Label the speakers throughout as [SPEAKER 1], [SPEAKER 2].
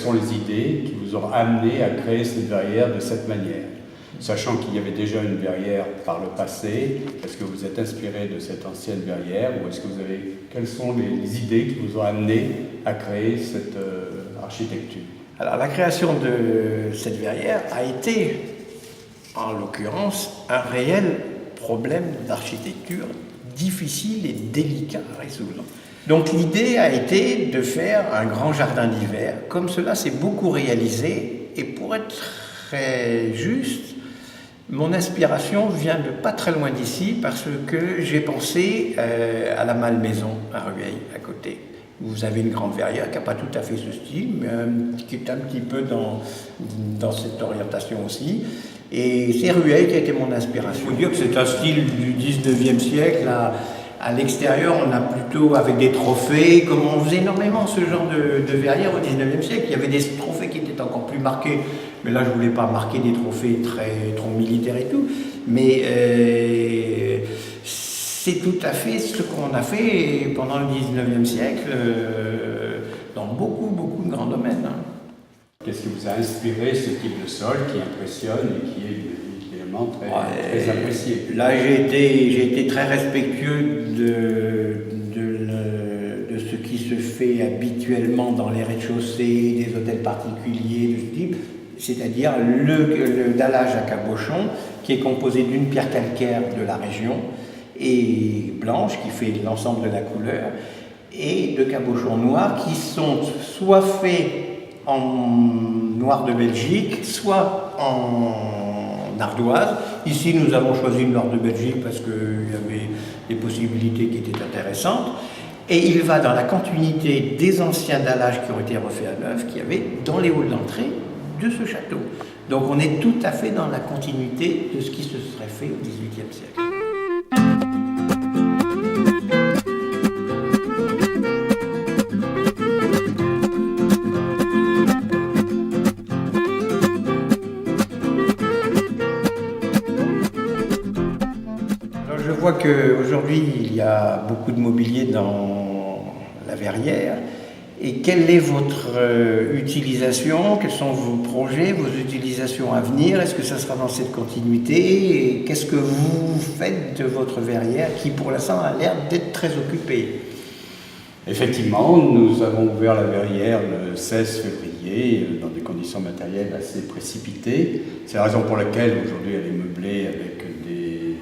[SPEAKER 1] sont les idées qui vous ont amené à créer cette verrière de cette manière? Sachant qu'il y avait déjà une verrière par le passé, est-ce que vous êtes inspiré de cette ancienne verrière ou est-ce que vous avez, quelles sont les idées qui vous ont amené à créer cette architecture?
[SPEAKER 2] Alors la création de cette verrière a été, en l'occurrence, un réel problème d'architecture difficile et délicat à résoudre. Donc l'idée a été de faire un grand jardin d'hiver, comme cela s'est beaucoup réalisé, et pour être très juste, mon inspiration vient de pas très loin d'ici, parce que j'ai pensé à la Malmaison, à Rueil, à côté. Vous avez une grande verrière qui n'a pas tout à fait ce style, mais qui est un petit peu dans cette orientation aussi. Et c'est Rueil qui a été mon inspiration. Il faut dire que c'est un style du 19e siècle. À l'extérieur, on a plutôt avec des trophées, comme on faisait énormément ce genre de verrière au 19e siècle. Il y avait des trophées qui étaient encore plus marqués, mais là je ne voulais pas marquer des trophées trop militaires et tout. Mais c'est tout à fait ce qu'on a fait pendant le 19e siècle dans beaucoup de grands domaines.
[SPEAKER 1] Qu'est-ce qui vous a inspiré ce type de sol qui impressionne et qui est évidemment très apprécié?
[SPEAKER 2] Là, j'ai été très respectueux de ce qui se fait habituellement dans les rez-de-chaussée, des hôtels particuliers de ce type, c'est-à-dire le dallage à cabochon qui est composé d'une pierre calcaire de la région et blanche qui fait l'ensemble de la couleur et de cabochons noirs qui sont soit faits en noir de Belgique, soit en ardoise. Ici, nous avons choisi le noir de Belgique parce qu'il y avait des possibilités qui étaient intéressantes. Et il va dans la continuité des anciens dallages qui ont été refaits à neuf, qu'il y avait dans les halls d'entrée de ce château. Donc on est tout à fait dans la continuité de ce qui se serait fait au XVIIIe siècle. Je vois qu'aujourd'hui, il y a beaucoup de mobilier dans la verrière. Et quelle est votre utilisation? Quels sont vos projets, vos utilisations à venir? Est-ce que ça sera dans cette continuité? Et qu'est-ce que vous faites de votre verrière qui, pour l'instant, a l'air d'être très occupée?
[SPEAKER 1] Effectivement, nous avons ouvert la verrière le 16 février dans des conditions matérielles assez précipitées. C'est la raison pour laquelle aujourd'hui elle est meublée avec des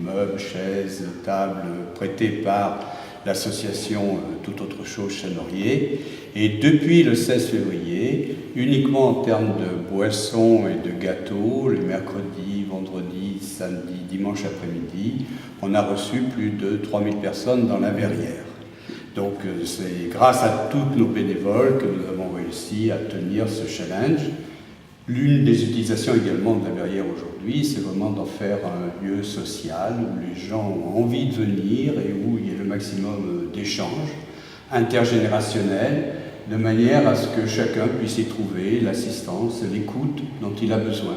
[SPEAKER 1] meubles, chaises, tables prêtées par l'association Tout Autre Chose Chanorier. Et depuis le 16 février, uniquement en termes de boissons et de gâteaux, les mercredis, vendredis, samedis, dimanche après-midi, on a reçu plus de 3000 personnes dans la verrière. Donc c'est grâce à tous nos bénévoles que nous avons réussi à tenir ce challenge. L'une des utilisations également de la verrière aujourd'hui, c'est vraiment d'en faire un lieu social où les gens ont envie de venir et où il y a le maximum d'échanges intergénérationnels, de manière à ce que chacun puisse y trouver l'assistance et l'écoute dont il a besoin.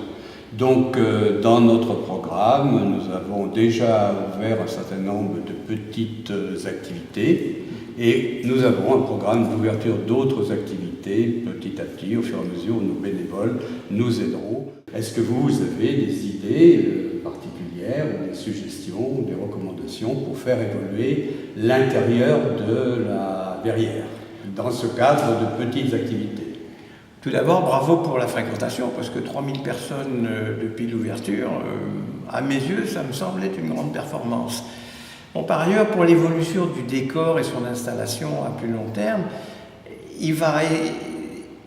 [SPEAKER 1] Donc dans notre programme, nous avons déjà ouvert un certain nombre de petites activités et nous avons un programme d'ouverture d'autres activités petit à petit, au fur et à mesure où nos bénévoles nous aideront. Est-ce que vous avez des idées particulières, des suggestions, des recommandations pour faire évoluer l'intérieur de la verrière dans ce cadre de petites activités?
[SPEAKER 2] Tout d'abord, bravo pour la fréquentation, parce que 3000 personnes depuis l'ouverture, à mes yeux, ça me semble être une grande performance. Bon, par ailleurs, pour l'évolution du décor et son installation à plus long terme, il va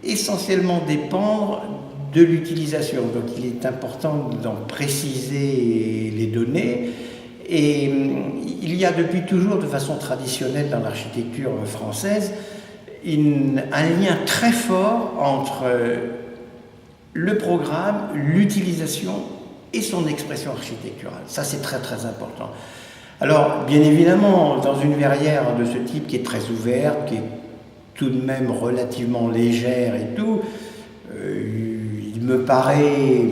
[SPEAKER 2] essentiellement dépendre de l'utilisation. Donc il est important d'en préciser les données. Et il y a depuis toujours, de façon traditionnelle dans l'architecture française, un lien très fort entre le programme, l'utilisation et son expression architecturale. Ça, c'est très très important. Alors, bien évidemment, dans une verrière de ce type qui est très ouverte, qui est tout de même relativement légère et tout, il me paraît,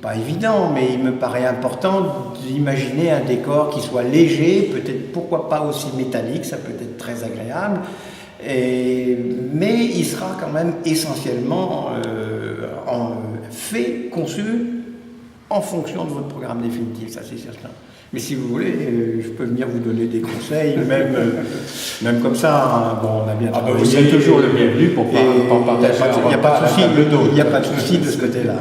[SPEAKER 2] pas évident, mais il me paraît important d'imaginer un décor qui soit léger, peut-être pourquoi pas aussi métallique, ça peut être très agréable, Mais il sera quand même essentiellement conçu en fonction de votre programme définitif, ça c'est certain. Mais si vous voulez, je peux venir vous donner des conseils, même comme ça. Hein. Bon, on a bien
[SPEAKER 1] vous êtes toujours le bienvenu pour partager.
[SPEAKER 2] Il n'y a pas de souci de ce côté-là.